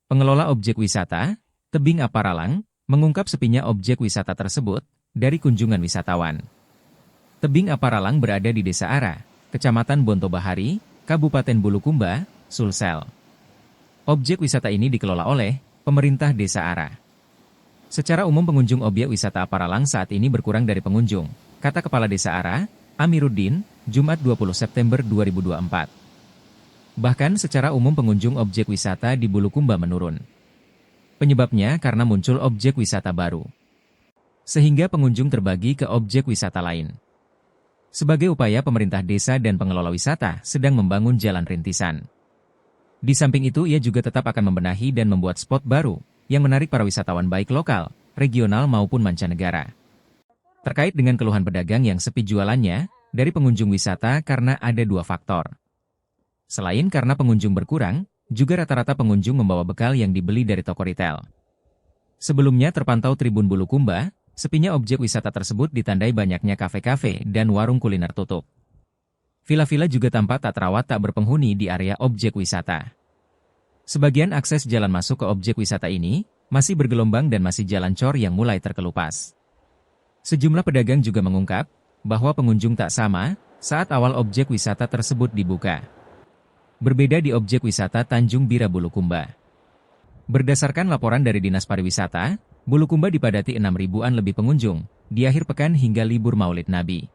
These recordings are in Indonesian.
Pengelola objek wisata, Tebing Aparalang, mengungkap sepinya objek wisata tersebut dari kunjungan wisatawan. Tebing Aparalang berada di Desa Ara, Kecamatan Bontobahari, Kabupaten Bulukumba, Sulsel. Objek wisata ini dikelola oleh pemerintah Desa Ara. Secara umum pengunjung objek wisata Aparalang saat ini berkurang dari pengunjung, kata Kepala Desa Ara, Amiruddin, Jumat 20 September 2024. Bahkan secara umum pengunjung objek wisata di Bulukumba menurun. Penyebabnya karena muncul objek wisata baru. Sehingga pengunjung terbagi ke objek wisata lain. Sebagai upaya pemerintah desa dan pengelola wisata sedang membangun jalan rintisan. Di samping itu ia juga tetap akan membenahi dan membuat spot baru yang menarik para wisatawan baik lokal, regional maupun mancanegara. Terkait dengan keluhan pedagang yang sepi jualannya dari pengunjung wisata karena ada dua faktor. Selain karena pengunjung berkurang, juga rata-rata pengunjung membawa bekal yang dibeli dari toko retail. Sebelumnya terpantau Tribun Bulukumba, sepinya objek wisata tersebut ditandai banyaknya kafe-kafe dan warung kuliner tutup. Villa-villa juga tampak tak terawat tak berpenghuni di area objek wisata. Sebagian akses jalan masuk ke objek wisata ini masih bergelombang dan masih jalan cor yang mulai terkelupas. Sejumlah pedagang juga mengungkap bahwa pengunjung tak sama saat awal objek wisata tersebut dibuka. Berbeda di objek wisata Tanjung Bira Bulukumba. Berdasarkan laporan dari Dinas Pariwisata, Bulukumba dipadati 6.000-an lebih pengunjung di akhir pekan hingga libur Maulid Nabi.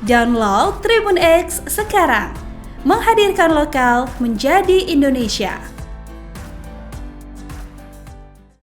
Download Tribun X sekarang, menghadirkan lokal menjadi Indonesia.